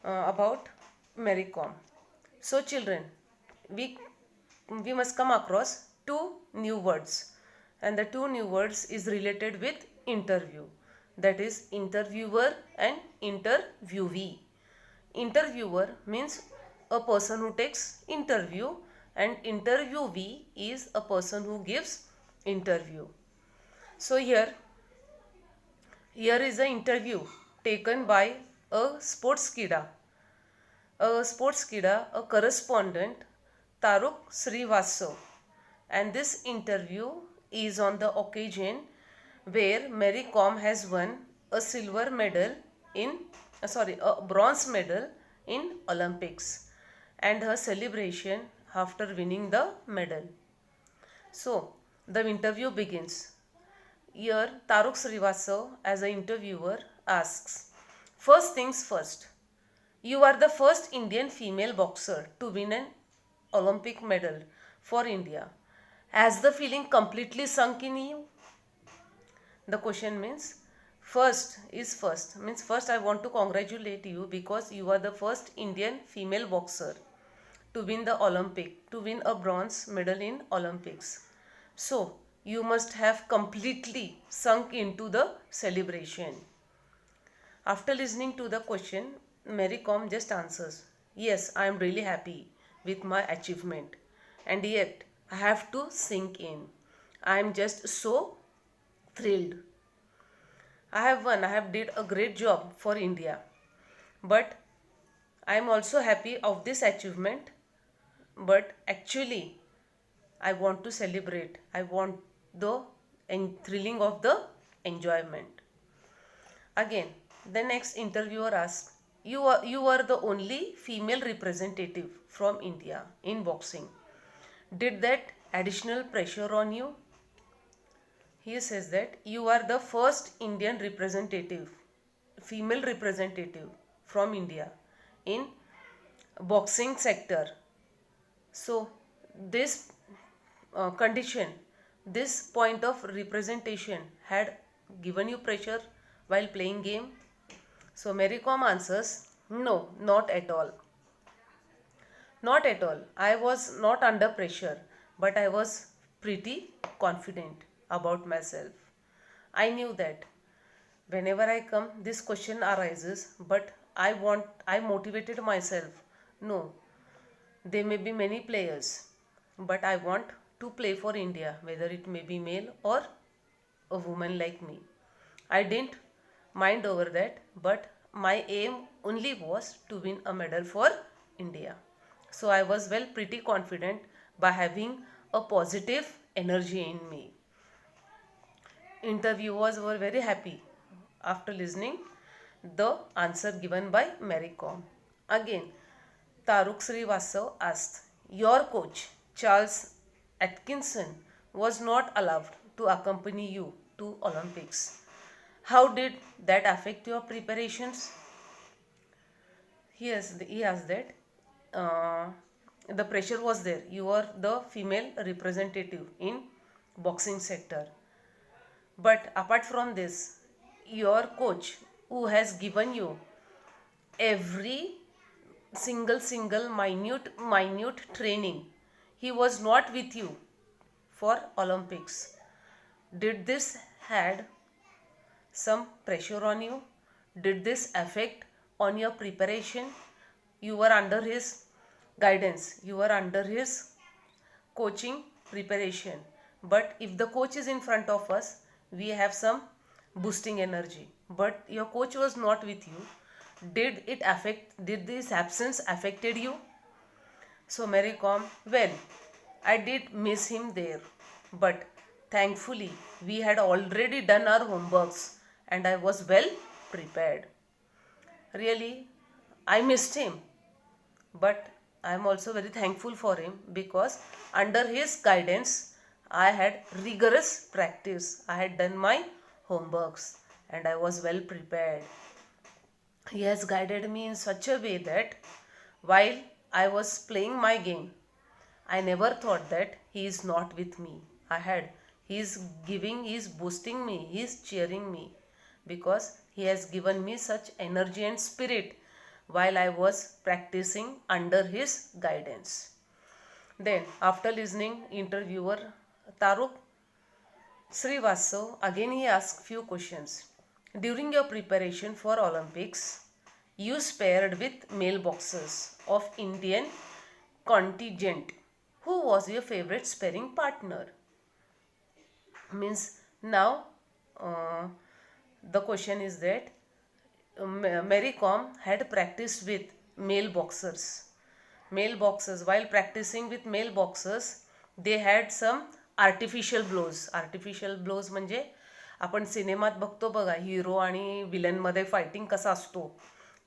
about Mary Kom. So children, we we must come across two new words, and the two new words is related with interview, that is interviewer and interviewee. Interviewer means a person who takes interview, and interviewee is a person who gives interview. So here is an interview taken by a correspondent, Taruk Srivastav. And this interview is on the occasion where Mary Kom has won a silver medal a bronze medal in Olympics, and her celebration after winning the medal. So, the interview begins. Here, Taruk Srivastav, as an interviewer, asks, first things first, you are the first Indian female boxer to win an Olympic medal for India. Has the feeling completely sunk in you? The question means, first means first I want to congratulate you because you are the first Indian female boxer to win a bronze medal in Olympics. So, you must have completely sunk into the celebration. After listening to the question, Mary Kom just answers, yes, I am really happy with my achievement, and yet I have to sink in. I am just so thrilled. I have did a great job for India, but I am also happy of this achievement, but actually I want to celebrate. I want the thrilling of the enjoyment. Again, the next interviewer asks, you are the only female representative from India in boxing. Did that additional pressure on you? He says that you are the first female representative from India in boxing sector. So this condition, this point of representation had given you pressure while playing game? So Mary Kom answers, no, not at all. Not at all. I was not under pressure, but I was pretty confident about myself. I knew that whenever I come, this question arises, but I motivated myself. No, there may be many players, but I want to play for India, whether it may be male or a woman like me. I didn't mind over that, but my aim only was to win a medal for India. So I was pretty confident by having a positive energy in me. Interviewers were very happy after listening the answer given by Mary Kom. Again, Taruk Srivastav asked, your coach Charles Atkinson was not allowed to accompany you to Olympics. How did that affect your preparations? He asked that the pressure was there. You are the female representative in boxing sector. But apart from this, your coach who has given you every single minute training, he was not with you for Olympics. Did this had some pressure on you? Did this affect on your preparation? You were under his guidance, you were under his coaching preparation. But if the coach is in front of us, we have some boosting energy. But your coach was not with you. Did this absence affected you? So Mary Kom, well, I did miss him there, but thankfully we had already done our homeworks and I was well prepared. Really, I missed him, but I am also very thankful for him because under his guidance I had rigorous practice. I had done my homeworks and I was well prepared. He has guided me in such a way that while I was playing my game, I never thought that he is not with me. He is boosting me, he is cheering me because he has given me such energy and spirit while I was practicing under his guidance. Then, after listening, interviewer Taruk Srivastav again he asked few questions. During your preparation for Olympics, you spared with mailboxes of Indian contingent. Who was your favorite sparring partner? Means now the question is that Mary Kom had practiced with mailboxers. Mailboxers. While practicing with mailboxers, they had some artificial blows म्हणजे आपण सिनेमात बघतो बघा, hero आणि विलनमध्ये fighting कसा असतो,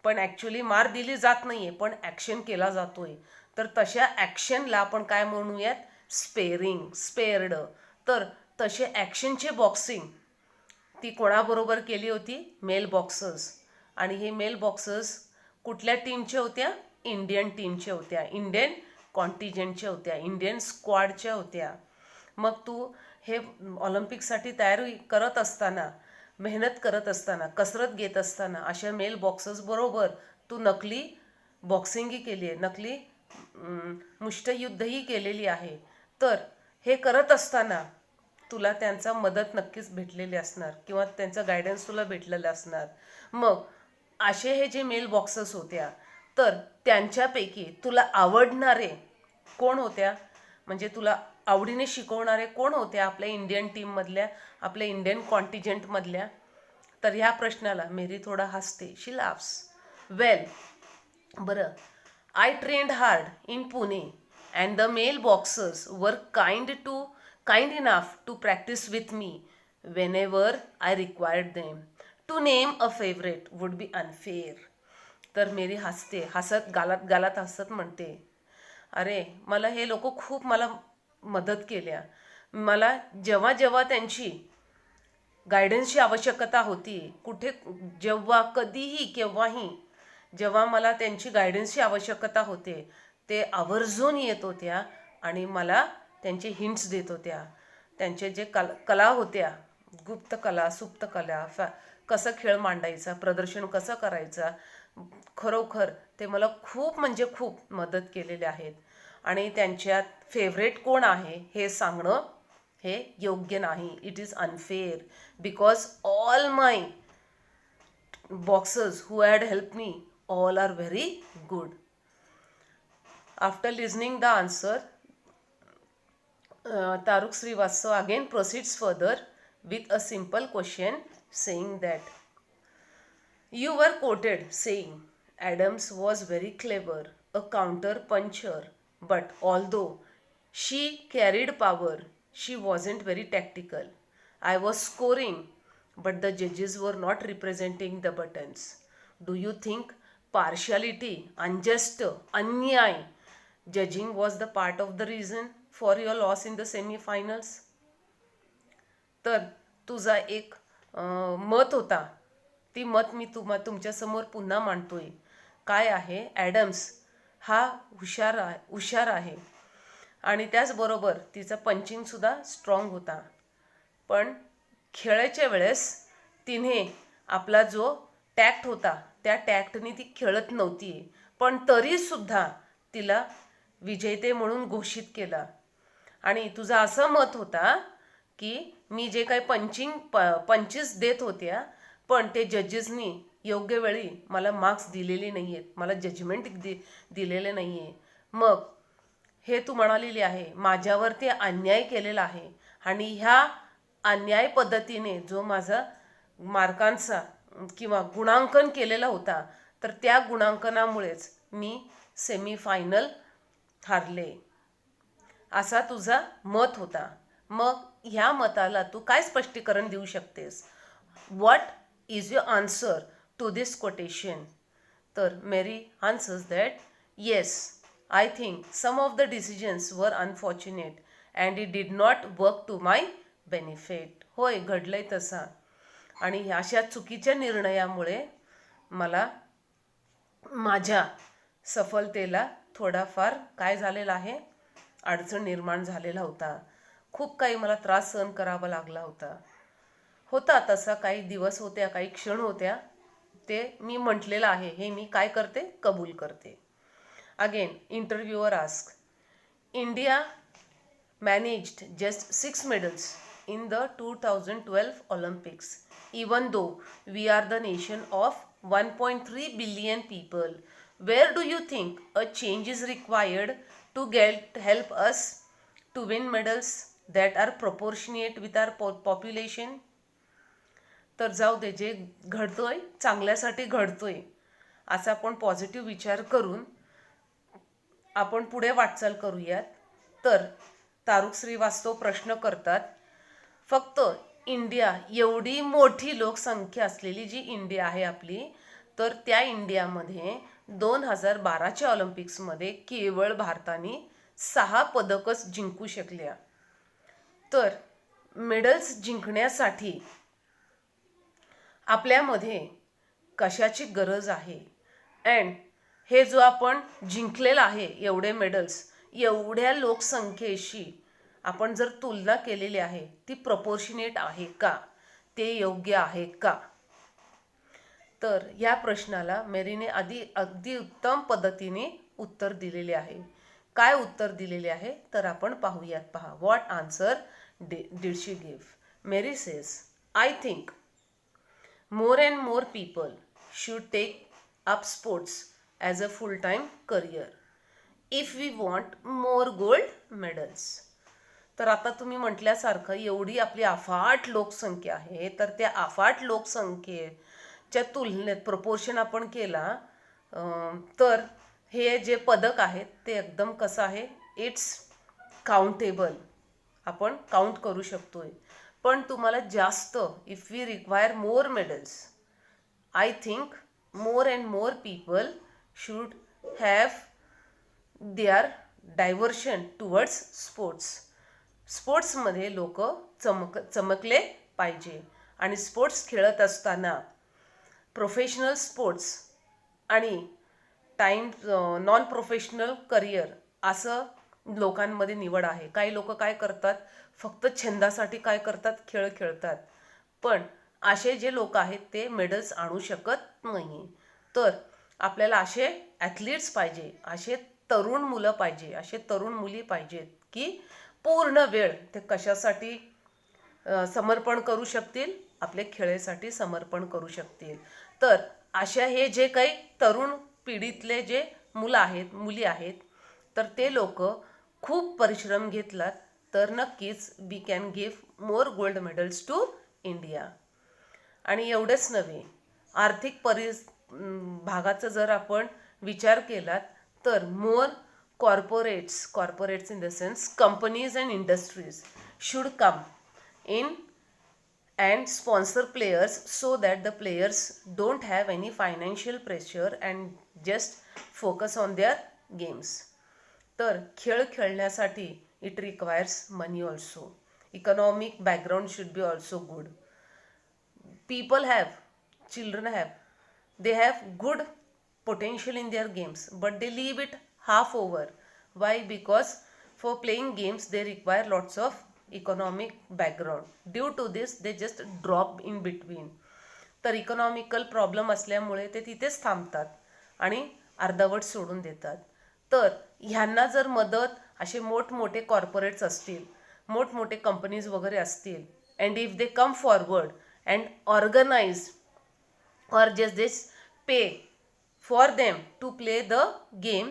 पण actually मार दिली जात नाही आहे, पण ॲक्शन केला जातो आहे. तर तशा ॲक्शनला आपण काय म्हणूयात, स्पेअर्ड. तर तसे ॲक्शनचे बॉक्सिंग ती कोणाबरोबर केली होती, मेल बॉक्सर्स. आणि हे मेल बॉक्सर्स कुठल्या टीमच्या होत्या, इंडियन टीमच्या होत्या, इंडियन कॉन्टिजेंटच्या होत्या, इंडियन स्क्वॉडच्या होत्या. मग तू हे ऑलिम्पिकसाठी तयारी करत असताना, मेहनत करत असताना, कसरत घेत असताना अशा मेल बॉक्सर्स बरोबर तू नकली बॉक्सिंगही केली आहे, नकली मुष्टयुद्धही केलेली आहे. तर हे करत असताना तुला त्यांचा मदत नक्कीच भेटलेली असणार किंवा त्यांचा गायडन्स तुला भेटलेला असणार. मग असे हे जे मेल बॉक्सर्स होत्या, तर त्यांच्यापैकी तुला आवडणारे कोण होत्या, म्हणजे तुला आवडीने शिकवणारे कोण होत्या आपल्या इंडियन टीममधल्या, आपल्या इंडियन कॉन्टिजेंटमधल्या? तर ह्या प्रश्नाला मेरी थोडा हसते. शी लाफ्स. वेल, बरं, I trained hard in Pune and the male boxers were kind enough to practice with me whenever I required them. To name a favorite would be unfair. तर मेरी हसते, गालात हसत म्हणते, अरे मला हे लोक खूप मला मदत केल्या. मला जेव्हा जेव्हा त्यांची गायडन्सची आवश्यकता होती, कुठे जेव्हा कधीही केव्हाही जेव्हा मला त्यांची गायडन्सची आवश्यकता होते, ते आवर्जून येत होत्या आणि मला त्यांचे हिंट्स देत होत्या. त्यांचे जे कला होत्या, गुप्त कला, सुप्त कला, कसं खेळ मांडायचा, प्रदर्शन कसं करायचं, खरोखर ते मला खूप म्हणजे खूप मदत केलेले आहेत. आणि त्यांच्यात फेवरेट कोण आहे हे सांगणं हे योग्य नाही. It is unfair because all my boxers who had help me all are very good. After listening the answer, Taruk Srivastav again proceeds further with a simple question saying that you were quoted saying Adams was very clever, a counter puncher, but although she carried power, she wasn't very tactical. I was scoring, but the judges were not representing the buttons. Do you think partiality, unjust, अन्याय judging was the part of the reason for your loss in the semi-finals? तर तुझा एक मत होता, ती मत मी तुमच्यासमोर पुन्हा मांडतोय. काय आहे, ॲडम्स हा हुशार आहे आणि त्याचबरोबर तिचा पंचिंगसुद्धा स्ट्रॉंग होता. पण खेळायच्या वेळेस तिने आपला जो टॅक्ट होता त्या टॅक्टने ती खेळत नव्हती, पण तरीसुद्धा तिला विजेते म्हणून घोषित केला. आणि तुझं असं मत होता की मी जे काही पंचेस देत होत्या, पण ते जजेसनी योग्य वेळी मला मार्क्स दिलेले नाही आहेत, मला जजमेंट दिलेले नाही आहे. मग हे तू म्हणालेली आहे माझ्यावरती अन्याय केलेला आहे आणि ह्या अन्याय पद्धतीने जो माझा मार्कांचा किंवा गुणांकन केलेला होता, तर त्या गुणांकनामुळेच मी सेमीफायनल हारले, असा तुझा मत होता. मग ह्या मताला तू काय स्पष्टीकरण देऊ शकतेस? What is your answer to this quotation? तर Mary answers that yes, I think some of the decisions were unfortunate and it did not work to my benefit. होय, घडलंय तसा. आणि अशा चुकीच्या निर्णयामुळे मला माझ्या सफलतेला थोडाफार काय झालेला आहे, अडचण निर्माण झालेला होता. खूप काही मला त्रास सहन करावा लागला होता. तसा काही दिवस होत्या, काही क्षण होत्या, ते मी म्हटलेलं आहे हे मी काय करते, कबूल करते. Again इंटरव्ह्यूअर ask, India managed just 6 medals in the 2012 Olympics, even though we are the nation of 1.3 billion people. Where do you think a change is required to help us to win medals that are proportionate with our population? तर जाऊ दे, जे घडतोय चांगल्यासाठी घडतोय असा आपण positive विचार करून आपण पुढे वाटचाल करूयात. तर तारुक श्रीवास्तव प्रश्न करतात, फक्त इंडिया एवढी मोठी लोकसंख्या असलेली जी इंडिया आहे आपली, तर त्या इंडियामध्ये 2012च्या ऑलिम्पिक्समध्ये केवळ भारताने 6 पदकच जिंकू शकल्या. तर मेडल्स जिंकण्यासाठी आपल्यामध्ये कशाची गरज आहे, अँड हे जो आपण जिंकलेला आहे एवढे मेडल्स, एवढ्या लोकसंख्येशी आपण जर तुलना केलेली आहे ती प्रपोर्शनेट आहे का, ते योग्य आहे का? तर या प्रश्नाला मेरीने अगदी उत्तम पद्धतीने उत्तर दिलेले आहे. काय उत्तर दिलेले आहे तर आपण पाहूयात. पहा, what answer did she give. Mary says, I think more and more people should take up sports as a full-time career if we want more gold medals. तर आता तुम्ही म्हटल्यासारखं एवढी आपली अफाट लोकसंख्या आहे, तर त्या अफाट लोकसंख्येच्या तुलनेत प्रपोर्शन आपण केला तर हे जे पदक आहेत ते एकदम कसं आहे, इट्स काउंटेबल, आपण काउंट करू शकतोय. पण तुम्हाला जास्त, if we require more medals, I think more and more people should have their diversion towards sports. स्पोर्ट्समध्ये लोक चमकले पाहिजे. आणि स्पोर्ट्स खेळत असताना प्रोफेशनल स्पोर्ट्स आणि नॉन प्रोफेशनल करिअर असं लोकांमध्ये निवड आहे. काही लोक काय करतात, फक्त छंदासाठी काय करतात, खेळ खेळतात. पण असे जे लोक आहेत ते मेडल्स आणू शकत नाही. तर आपल्याला असे ॲथलीट्स पाहिजे, असे तरुण मुलं पाहिजे, असे तरुण मुली पाहिजेत की पूर्ण वेळ ते कशासाठी समर्पण करू शकतील, आपले खेळासाठी समर्पण करू शकतील. तर अशा हे जे काही तरुण पिढीतले जे मुलं आहेत, मुली आहेत, तर ते लोक खूप परिश्रम घेतलात तर नक्कीच we can give more gold medals to India. आणि एवढंच नव्हे, आर्थिक भागाचा जर आपण विचार केलात तर मोर corporates in the sense companies and industries should come in and sponsor players so that the players don't have any financial pressure and just focus on their games. तर खेळ खेळण्यासाठी it requires money also. Economic background should be also good. Children have good potential in their games, but they leave it half over. Why? Because for playing games they require lots of economic background. Due to this they just drop in between. तर economical problem असल्यामुळे ते तिथेच थांबतात आणि अर्धवट सोडून देतात. तर ह्यांना जर मदत असे मोठमोठे कॉर्पोरेट्स असतील, मोठमोठे कंपनीज वगैरे असतील, and if they come forward and organise or just this pay for them to play the game,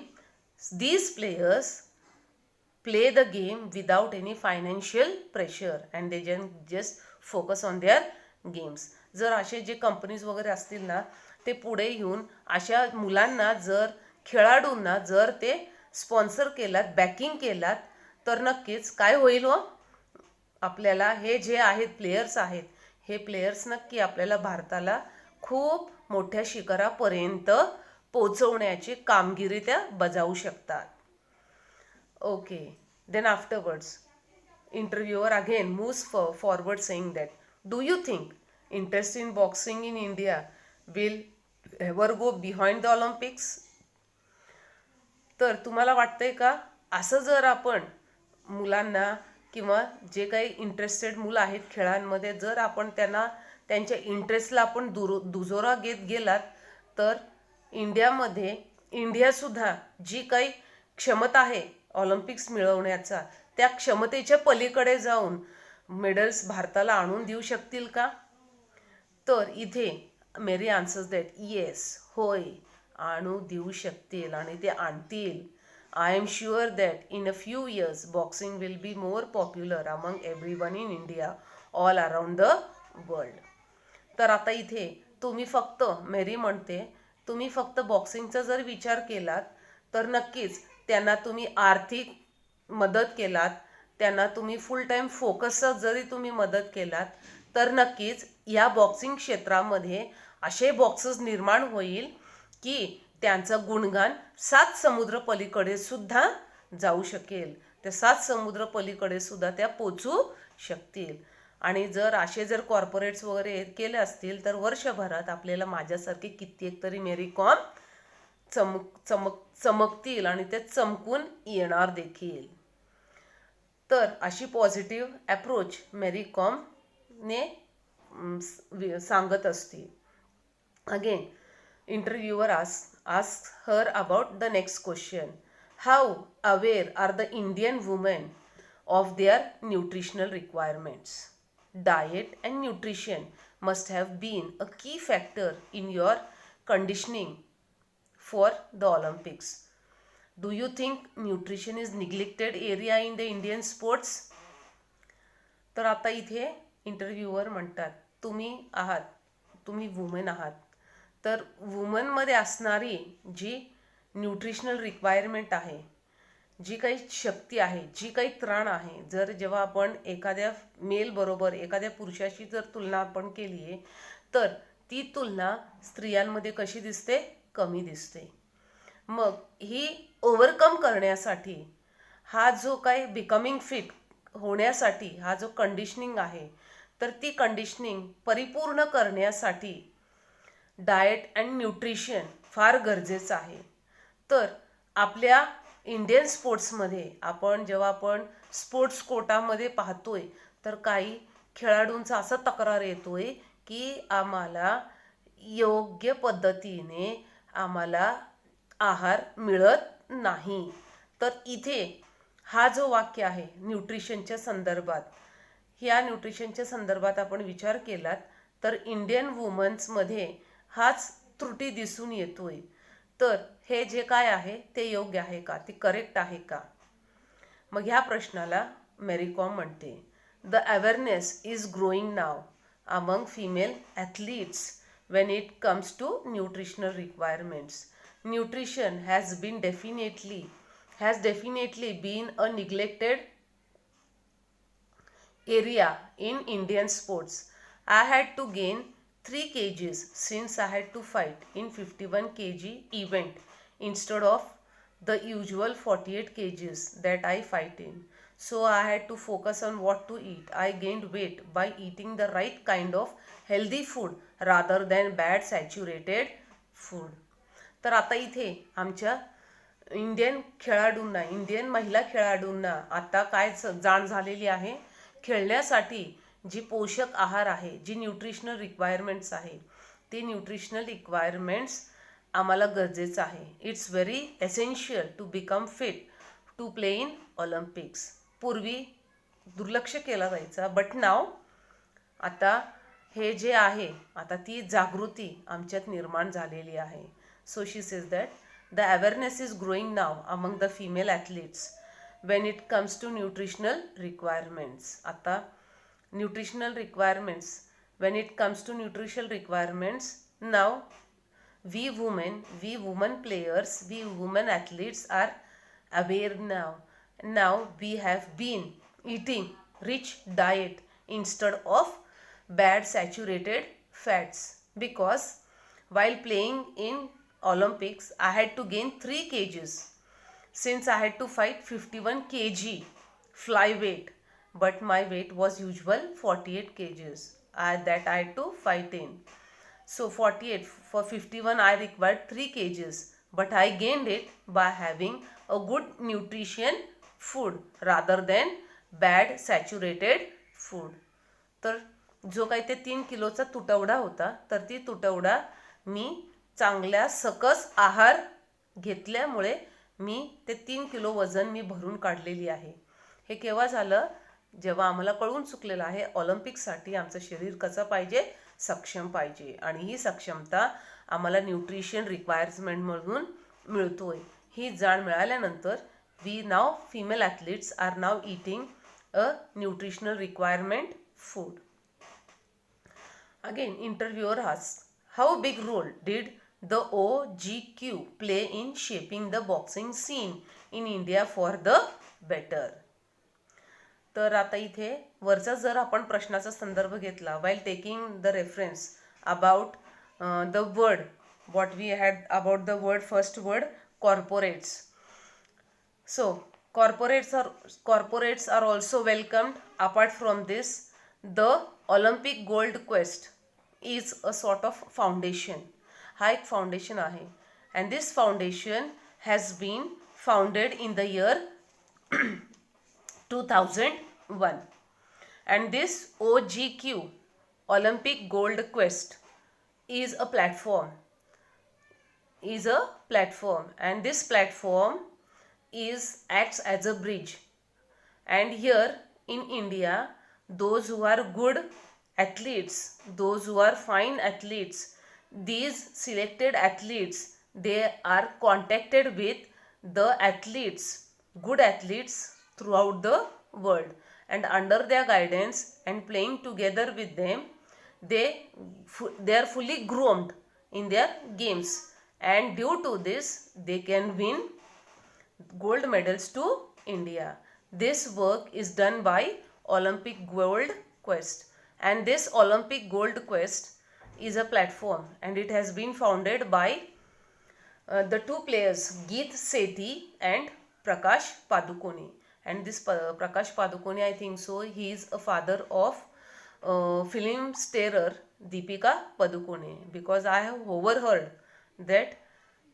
these players play the game without any financial pressure and they just focus on their games. जर असे जे companies वगैरे असतील ना, ते पुढे येऊन अशा मुलांना जर, खेळाडूंना जर ते स्पॉन्सर केलात, बॅकिंग केलात, तर नक्कीच काय होईल हो, आपल्याला हे जे आहेत प्लेयर्स आहेत, हे प्लेयर्स नक्की आपल्याला भारताला खूप मोठ्या शिखरापर्यंत पोहोचवण्याची कामगिरी त्या बजावू शकतात. Okay, then afterwards interviewer again moves forward saying that, do you think interest in boxing in India will ever go behind the Olympics? तर तुम्हाला वाटतंय का, असं जर आपण मुलांना किंवा जे काही इंटरेस्टेड मुलं आहेत खेळांमध्ये, जर आपण त्यांना त्यांच्या इंटरेस्टला आपण दुजोरा घेत गेलात तर इंडियासुद्धा जी काही क्षमता आहे ऑलिम्पिक्स मिळवण्याचा, त्या क्षमतेच्या पलीकडे जाऊन मेडल्स भारताला आणून देऊ शकतील का? तर इथे मेरी आन्सर्स दॅट येस, होय, आणू देऊ शकतील आणि ते आणतील. I am sure that in a few years boxing will be more popular among everyone in India all around the world. तर आता इथे तुम्ही फक्त, मेरी म्हणते, तुम्ही फक्त बॉक्सिंगचा जर विचार केलात तर नक्कीच त्यांना तुम्ही आर्थिक मदत केलात, त्यांना तुम्ही फुल टाईम फोकसचा जरी तुम्ही मदत केलात तर नक्कीच या बॉक्सिंग क्षेत्रामध्ये असे बॉक्सर्स निर्माण होईल की त्यांचं गुणगान 7 समुद्र पलीकडे सुद्धा जाऊ शकेल. त्या 7 समुद्र पलीकडे सुद्धा त्या पोचू शकतील. आणि जर असे जर कॉर्पोरेट्स वगैरे केले असतील तर वर्षभरात आपल्याला माझ्यासारखे कित्येक तरी मेरी कॉम चमकतील आणि ते चमकून येणार देखील. तर अशी पॉझिटिव्ह अप्रोच मेरी कॉमने सांगत असते. Again इंटरव्ह्यूअर ask her about the next question. How aware are the Indian women of their nutritional requirements? Diet and nutrition must have been a key factor in your conditioning for the Olympics. Do you think nutrition is neglected area in the Indian sports? तर आता इथे इंटरव्ह्यूअर म्हणतात, तुम्ही women आहात, तर वुमनमध्ये असणारी जी nutritional requirement आहे, जी काही शक्ती आहे, जी काही त्राण आहे, जेव्हा आपण एखाद्या मेलबरोबर एखाद्या पुरुषाशी जर तुलना आपण केली आहे तर ती तुलना स्त्रियांमध्ये कशी दिसते? कमी दिसते. मग ही ओव्हरकम करण्यासाठी, हा जो काही बिकमिंग फिट होण्यासाठी हा जो कंडिशनिंग आहे, तर ती कंडिशनिंग परिपूर्ण करण्यासाठी डाएट अँड न्यूट्रिशन फार गरजेचं आहे. तर आपल्या इंडियन स्पोर्ट्समध्ये जेव्हा आपण स्पोर्ट्स कोटामध्ये पाहतोय तर काही खेळाडूंचा असा तक्रार येतोय की आम्हाला योग्य पद्धतीने आहार मिळत नाही. तर इथे हा जो वाक्य आहे न्यूट्रिशनच्या संदर्भात, ह्या न्यूट्रिशनच्या संदर्भात आपण विचार केलात तर इंडियन वुमन्समध्ये हाच त्रुटी दिसून येतोय. तर हे जे काय आहे ते योग्य आहे का, ते करेक्ट आहे का? मग ह्या प्रश्नाला मेरी कॉम म्हणते, the awareness is growing now among female athletes when it comes to nutritional requirements. Nutrition has definitely been a neglected area in Indian sports. I had to gain 3 kgs since I had to fight in 51 kg event instead of the usual 48 kgs that I fight in. So I had to focus on what to eat. I gained weight by eating the right kind of healthy food rather than bad saturated food. तर आता इथे आमच्या Indian महिला खेळाडूंना आता काय जाण झालेली आहे, खेळण्यासाठी जी पोषक आहार आहे, जी न्यूट्रिशनल रिक्वायरमेंट्स आहे, ते न्यूट्रिशनल रिक्वायरमेंट्स आम्हाला गरजेचं आहे. It's very essential to become fit to play in Olympics. पूर्वी दुर्लक्ष केला जायचा, बट नाव आता हे जे आहे, आता ती जागृती आमच्यात निर्माण झालेली आहे. So she says that the awareness is growing now among the female athletes when it comes to nutritional requirements. आता nutritional requirements, when it comes to nutritional requirements, now we women players, we women athletes are aware now. Now we have been eating rich diet instead of bad saturated fats, because while playing in Olympics I had to gain 3 kgs since I had to fight 51 kg flyweight, but my weight was usual 48 kgs that I had to fight in. So 48 for 51 I required 3 kgs, but I gained it by having a good nutrition food rather than bad saturated food. तर जो काही ते 3 किलोचा तुटवडा होता, तर ती तुटवडा मी चांगल्या सकस आहार घेतल्यामुळे मी ते 3 किलो वजन मी भरून काढलेली आहे. हे केव्हा झालं? जेव्हा आम्हाला कळून चुकलेलं आहे ऑलिम्पिकसाठी आमचं शरीर कसं पाहिजे, सक्षम पाहिजे, आणि ही सक्षमता आम्हाला न्यूट्रिशन रिक्वायरमेंटमधून मिळतोय. ही जाण मिळाल्यानंतर we now female athletes are now eating a nutritional requirement food. Again, interviewer asks, how big role did the OGQ play in shaping the boxing scene in India for the better? तर आता इथे वरचा जर आपण प्रश्नाचा संदर्भ घेतला, while taking the reference about the word, what we had about the word, first word, corporates. So, corporates are also welcomed. Apart from this, the Olympic Gold Quest is a sort of foundation. हा एक foundation आहे. And this foundation has been founded in the year 2001. And this OGQ, Olympic Gold Quest, is a platform. And this platform acts as a bridge. And here in India, those who are good athletes, those who are fine athletes, these selected athletes, they are contacted with the athletes, good athletes throughout the world, and under their guidance and playing together with them, they are fully groomed in their games, and due to this they can win gold medals to India. This work is done by Olympic Gold Quest, and this Olympic Gold Quest is a platform, and it has been founded by the two players Geet Sethi and Prakash Padukone. And this Prakash Padukone, I think so, he is a father of film starer Deepika Padukone, because I have overheard that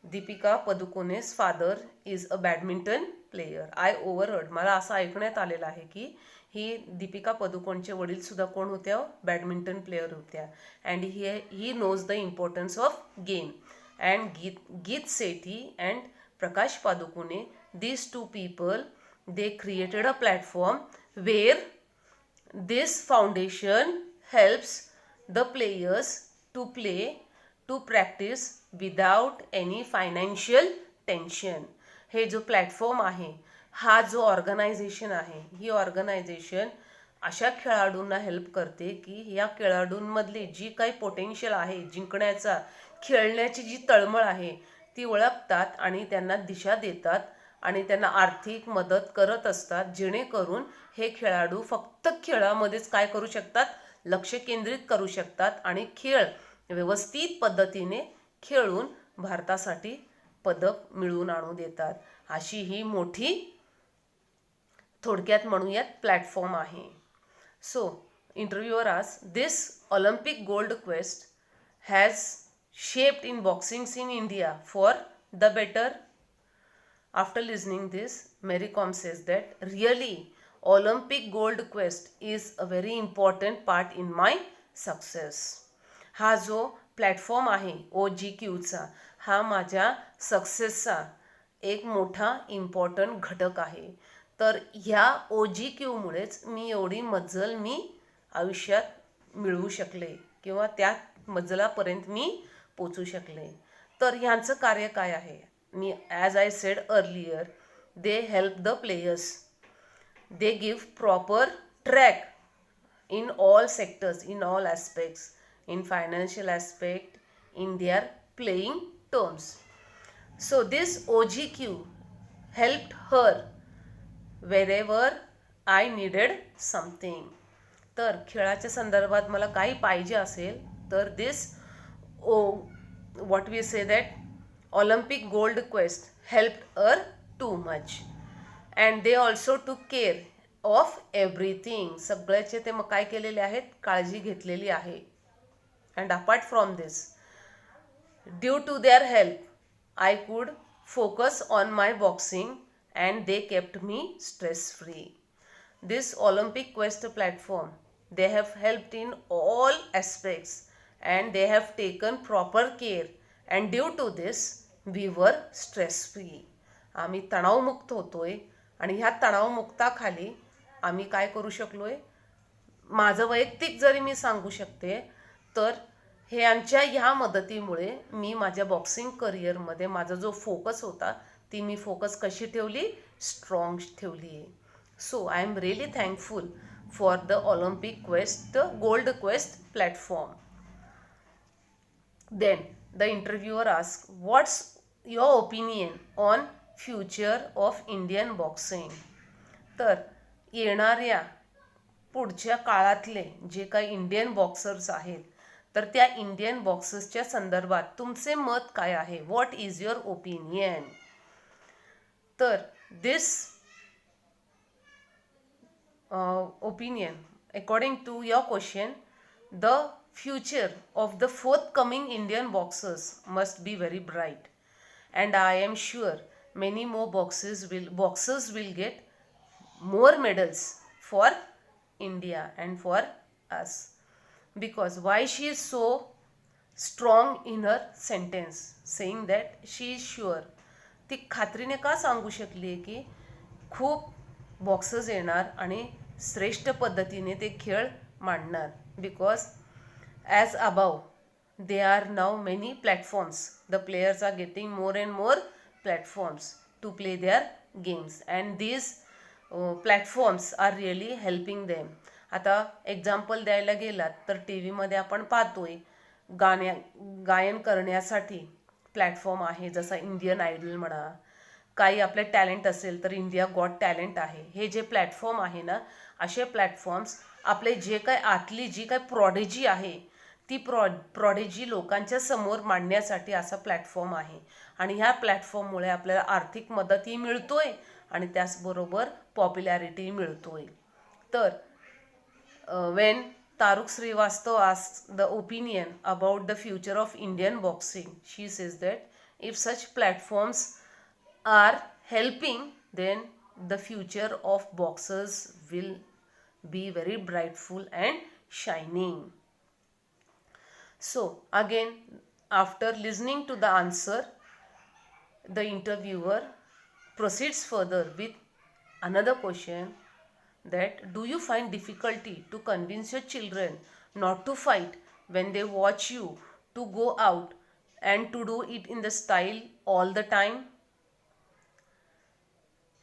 Deepika Padukone's father is a badminton player. I overheard, मला असं ऐकण्यात आलेलं आहे की ही दीपिका पदुकोणचे वडील सुद्धा कोण होत्या? बॅडमिंटन प्लेयर होत्या. And he knows the importance of game. And Geet Sethi and Prakash Padukone, these two people, they created a platform where this foundation helps the players to play, to practice without any financial tension. हे जो platform आहे, हा जो organisation आहे, ही organisation अशा खेळाडूंना help करते की या खेळाडूंमधली जी काही पोटेन्शियल आहे, जिंकण्याचा, खेळण्याची जी तळमळ आहे, ती ओळखतात आणि त्यांना दिशा देतात आणि त्यांना आर्थिक मदत करत असतात, जेणेकरून हे खेळाडू फक्त खेळामध्येच काय करू शकतात? लक्ष केंद्रित करू शकतात आणि खेळ व्यवस्थित पद्धतीने खेळून भारतासाठी पदक मिळवून आणू देतात. अशी ही मोठी, थोडक्यात म्हणूयात, प्लॅटफॉर्म आहे. So इंटरव्ह्यूअर asks, this Olympic gold quest has shaped in boxing scene in India for the better. After listening this, Mary Kom says that really Olympic gold quest is a very important part in my success. हा जो platform आहे OGQचा, हा माझ्या सक्सेसचा एक मोठा important घटक आहे. तर ह्या OGQमुळेच मी एवढी मजल मी आयुष्यात मिळवू शकले किंवा त्या मजलापर्यंत मी पोचू शकले. तर ह्यांचं कार्य काय आहे? मी as I said earlier, they help the players, they give proper track in all sectors, in all aspects, in financial aspect, in their playing terms. So this OGQ helped her wherever I needed something. तर खेळाच्या संदर्भात मला काही पाहिजे असेल तर this what we say that Olympic gold quest helped her too much, and they also took care of everything. सगळ्याचे ते मग काय केलेले आहेत? काळजी घेतलेली आहे. and apart from this, due to their help I could focus on my boxing and they kept me stress free. This Olympic quest platform They have helped in all aspects and they have taken proper care, and due to this we were stress free. आम्ही तणावमुक्त होतोय आणि ह्या तणावमुक्ताखाली आम्ही काय करू शकलोय, माझं वैयक्तिक जरी मी सांगू शकते तर ह्यांच्या ह्या मदतीमुळे मी माझ्या बॉक्सिंग करिअरमध्ये माझा जो फोकस होता ती मी फोकस कशी ठेवली, स्ट्रॉंग ठेवली आहे. So I am really thankful for the Olympic quest gold quest platform. Then the interviewer asked, what's your opinion on future of Indian boxing? तर येणाऱ्या पुढच्या काळातले जे काही इंडियन बॉक्सर्स आहेत तर त्या इंडियन बॉक्सर्सच्या संदर्भात तुमचे मत काय आहे, व्हॉट इज युअर ओपिनियन? तर दिस opinion, according to your question, the future of the forthcoming Indian boxers must be very bright, and I am sure many more boxers will get more medals for India and for us. Because why she is so strong in her sentence saying that she is sure, ती खात्रीने का सांगू शकली आहे की खूप boxers येणार आणि श्रेष्ठ पद्धतीने ते खेळ मांडणार? Because as above they are now many platforms, the players are getting more and more platforms to play their games and these platforms are really helping them. आता एक्झाम्पल द्यायला गेलात तर टी व्हीमध्ये आपण पाहतोय गायन करण्यासाठी प्लॅटफॉर्म आहे, जसा इंडियन आयडल म्हणा, काही आपले टॅलेंट असेल तर इंडिया गॉट टॅलेंट आहे. हे जे प्लॅटफॉर्म आहे ना, असे प्लॅटफॉर्म्स आपले जे काही आतली जी काही प्रॉडेजी आहे ती प्रॉडेजी लोकांच्या समोर मांडण्यासाठी असा प्लॅटफॉर्म आहे. आणि ह्या प्लॅटफॉर्ममुळे आपल्याला आर्थिक मदतही मिळतोय आणि त्याचबरोबर पॉप्युलॅरिटी मिळतोय. तर when Taruk Srivastav asks the opinion about the future of Indian boxing, she says that if such platforms are helping, then the future of boxers will be very brightful and shining. So again, after listening to the answer, the interviewer proceeds further with another question, that do you find difficulty to convince your children not to fight when they watch you to go out and to do it in the style all the time?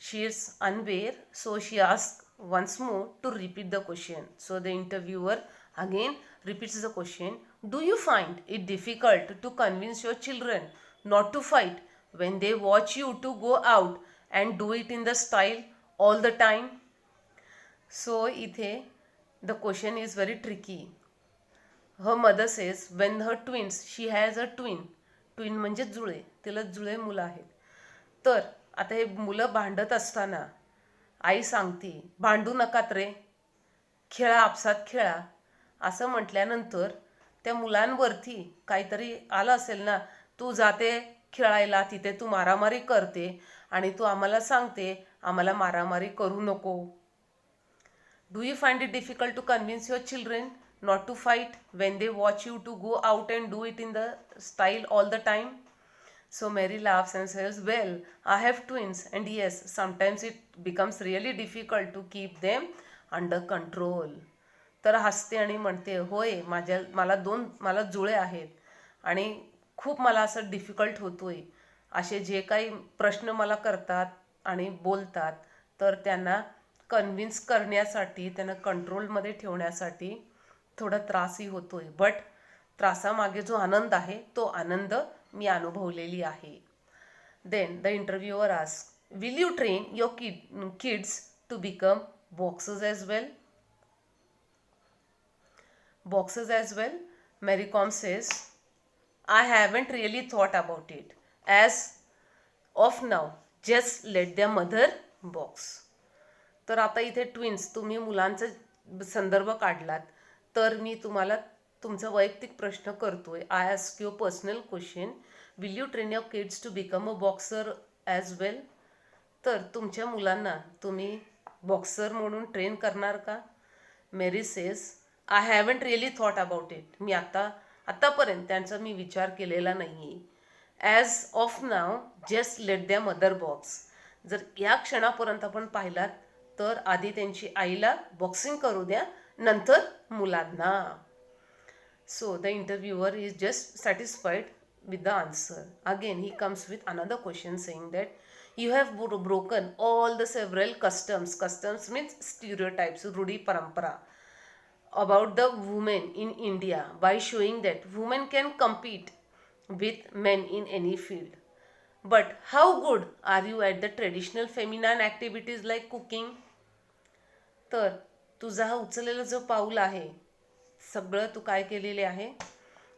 She is unaware, so she asks once more to repeat the question. So the interviewer again repeats the question, do you find it difficult to convince your children not to fight when they watch you to go out and do it in the style all the time? So इथे the question is very tricky. Her mother says when her twins, she has a twin म्हणजे जुळे, तिला जुळे मुलं आहेत. तर आता हे मुलं भांडत असताना आई सांगते भांडू नकात रे, खेळा, आपसात खेळा असं म्हटल्यानंतर त्या मुलांवरती काहीतरी आलं असेल ना, तू जाते खेळायला, तिथे तू मारामारी करते आणि तू आम्हाला सांगते आम्हाला मारामारी करू नको. Do you find it difficult to convince your children not to fight when they watch you to go out and do it in the style all the time? So Mary laughs and says, well, I have twins and yes, sometimes it becomes really difficult to keep them under control. तर हसते आणि म्हणते, होय, मला जुळे आहेत आणि खूप मला असं डिफिकल्ट होतोय. असे जे काही प्रश्न मला करतात आणि बोलतात तर त्यांना कन्व्हिन्स करण्यासाठी, त्यांना कंट्रोलमध्ये ठेवण्यासाठी थोडा त्रासही होतोय. बट त्रासामागे जो आनंद आहे तो आनंद मी अनुभवलेली आहे. Then the interviewer asked, will you train your kids to become boxers as well? Boxers as well? Mary Kom says, I haven't really thought about it. As of now, just let their mother box. तर आता इथे twins, तुम्ही मुलांचा संदर्भ काढलात तर मी तुम्हाला तुमचा वैयक्तिक प्रश्न करतोय. I ask you personal question, will you train your kids to become a boxer as well? तर तुमच्या मुलांना तुम्ही बॉक्सर म्हणून ट्रेन करणार का? Mary says, I haven't really thought about it. मी आतापर्यंत त्यांचा मी विचार केलेला नाही. As of now, just let them other box. जर या क्षणापर्यंत आपण पाहिलात तर आधी त्यांची आईला बॉक्सिंग करू द्या, नंतर मुलांना. So the interviewer is just satisfied with the answer. Again, he comes with another question saying that you have broken all the several customs. Customs means stereotypes, rudi parampara, about the women in India by showing that women can compete with men in any field. But how good are you at the traditional feminine activities like cooking? तर तुझा हा उचललेला जो पाऊल आहे, सगळं तू काय केलेले आहे,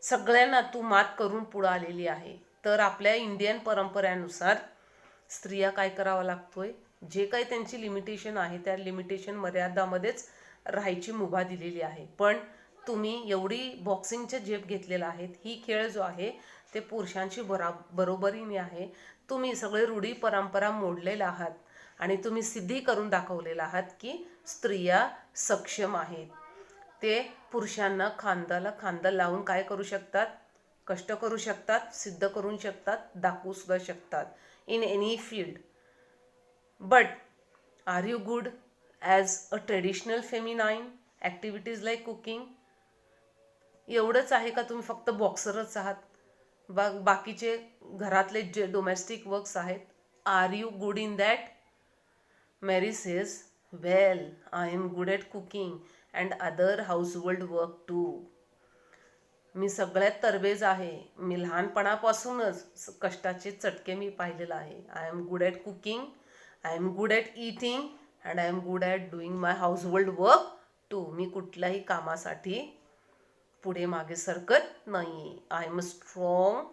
सगळ्यांना तू मात करून पुढे आलेली आहे. तर आपल्या इंडियन परंपरेनुसार स्त्रिया काय करावा लागतोय, जे काही त्यांची लिमिटेशन आहे त्या लिमिटेशन मर्यादामध्येच राहायची मुभा दिलेली आहे. पण तुम्ही एवढी बॉक्सिंगचे झेप घेतलेला आहे, ही खेळ जो आहे ते पुरुषांची बरोबरीने आहे. तुम्ही सगळे रूढी परंपरा मोडलेला आहात आणि तुम्ही सिद्धी करून दाखवलेला आहात की स्त्रिया सक्षम आहेत. ते पुरुषांना खांद्याला खांदा लावून काय करू शकतात, कष्ट करू शकतात, सिद्ध करू शकतात, दाखवू सुद्धा शकतात in any field. But are you good as a traditional feminine activities like cooking? एवढंच आहे का तुम्ही फक्त बॉक्सरच आहात? बाकीचे घरातले जे डोमेस्टिक वर्क्स आहेत, are you good in that? Mary says, well, I am good at cooking and other household work too. मी सगळ्यात तरबेज आहे. मी लहानपणापासूनच कष्टाचे चटके मी पाहिलेला आहे. I am good at cooking, I am good at eating and I am good at doing my household work too. मी कुठल्याही कामासाठी पुढे मागे सरकत नाही. I am a strong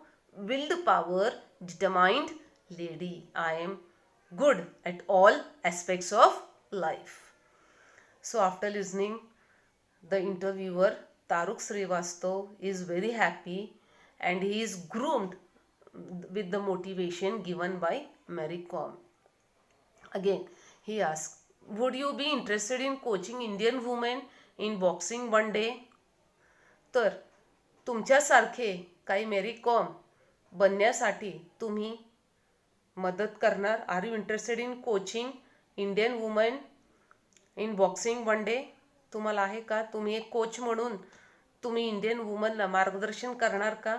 willed power determined lady. I am good at all aspects of life. So after listening, the interviewer Taruk Srivastav is very happy and he is groomed with the motivation given by Mary Kom. Again, he asked, would you be interested in coaching Indian women in boxing one day? तर तुमच्यासारखे काही मेरी com बनण्यासाठी तुम्ही मदत करणार? Are you interested in coaching Indian woman in boxing one day? तुम्हाला आहे का? तुम्ही एक कोच म्हणून तुम्ही इंडियन वुमनला मार्गदर्शन करणार का?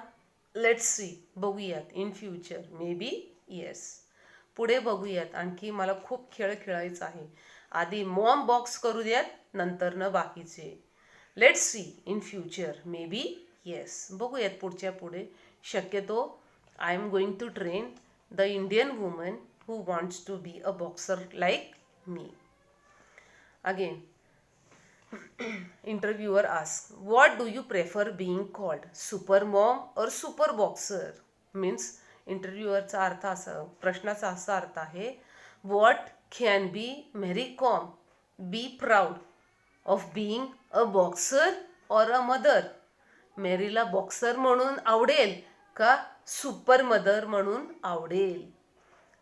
लेट्स सी, बघूयात. In future maybe yes. पुढे बघूयात. आणखी मला खूप खेळ खेळायचा आहे. आधी मॉम बॉक्स करू द्यात, नंतर न बाकीचे. Let's see in future maybe yes. बघूयात पुढच्या पुढे. शक्यतो I am going to train the Indian woman who wants to be a boxer like me. Again, interviewer asks, what do you prefer being called, super mom or super boxer? Means interviewerचा अर्थ असा, प्रश्नाचा असा अर्थ आहे, what can be Mary Kom be proud of being a boxer or a mother? मेरीला boxer म्हणून आवडेल का सुपर मदर म्हणून आवडेल?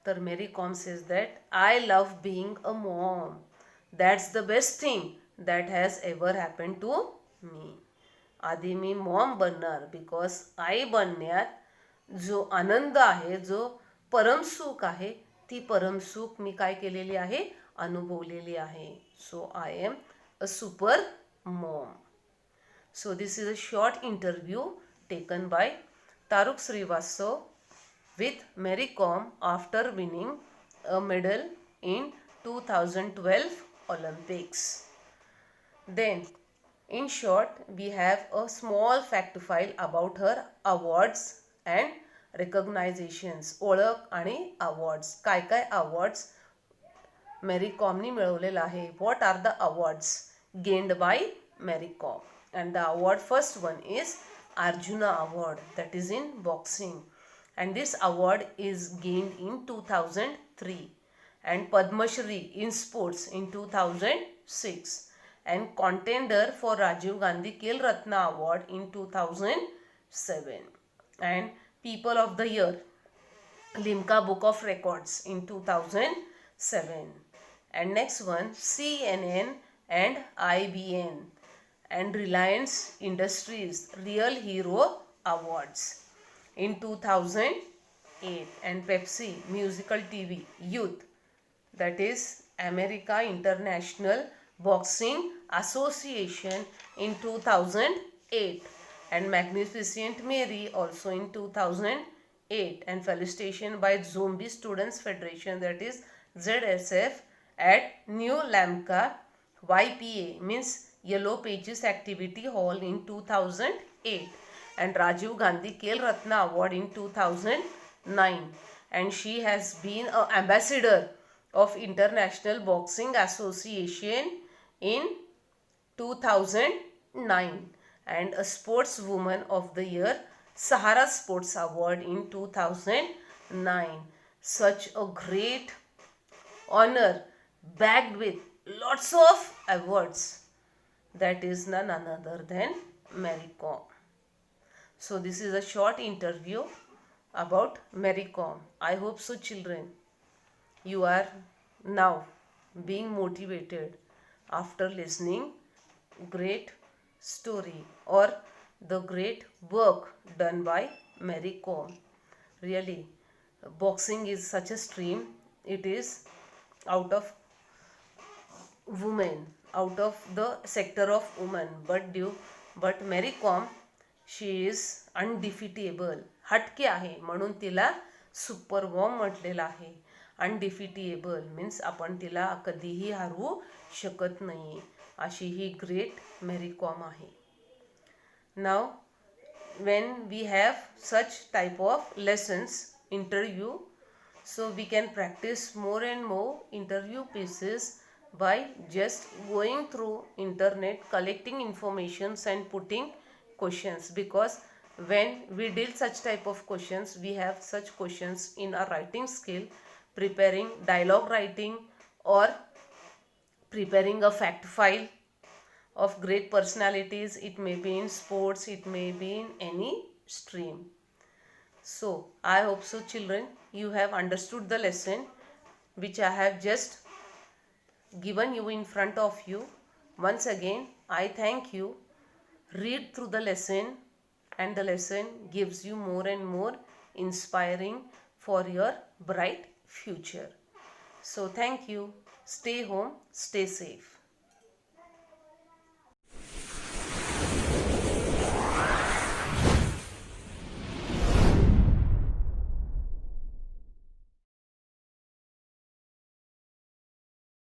तर Mary Kom says that I love being a mom. That's the best thing that has ever happen to me. आधी मी Maugham बनणार बिकॉज आई बनण्यात जो आनंद आहे, जो परमसुख आहे, ती परमसुख मी काय केलेली आहे, अनुभवलेली आहे. So I am a super Maugham. So this is a short interview taken by Taruk Srivastav with Mary Kom after winning a medal in 2012 Olympics. Then, in short, we have a small fact file about her awards and recognizations. ओळख आणि awards. काय काय awards Mary Komनी मिळवलेला आहे. What are the awards gained by Mary Kom? And the award, first one is Arjuna Award, that is in boxing, and this award is gained in 2003, and Padma Shri in sports in 2006, and contender for Rajiv Gandhi Khel Ratna Award in 2007, and People of the Year Limca Book of Records in 2007, and next one CNN and IBM and Reliance Industries Real Hero Awards in 2008, and Pepsi Musical TV Youth, that is America International Boxing Association in 2008, and Magnificent Mary also in 2008, and felicitation by Zombie Students Federation, that is ZSF, at New Lamka YPA means Yellow Pages Activity Hall in 2008, and Rajiv Gandhi Khel Ratna Award in 2009, and she has been an ambassador of International Boxing Association in 2009, and a Sportswoman of the Year Sahara Sports Award in 2009. Such a great honor backed with lots of awards. That is none other than Mary Kom. So this is a short interview about Mary Kom. I hope so, children, you are now being motivated after listening great story or the great work done by Mary Kom. Really, boxing is such a stream. It is out of women, out of the sector of women, but Mary Kom, she is undefeatable. हटके आहे म्हणून तिला super warm म्हटलेलं आहे. Undefeatable means आपण तिला कधीही हरवू शकत नाही अशी ही ग्रेट मेरी कॉम आहे. नाव when we have such type of lessons interview, so we can practice more and more interview pieces by just going through internet, collecting informations and putting questions, because when we deal such type of questions, we have such questions in our writing skill, preparing dialogue writing or preparing a fact file of great personalities. It may be in sports, it may be in any stream. So I hope so, children, you have understood the lesson which I have just given you in front of you. Once again, I thank you. Read through the lesson, and the lesson gives you more and more inspiring for your bright future. So thank you. Stay home, stay safe.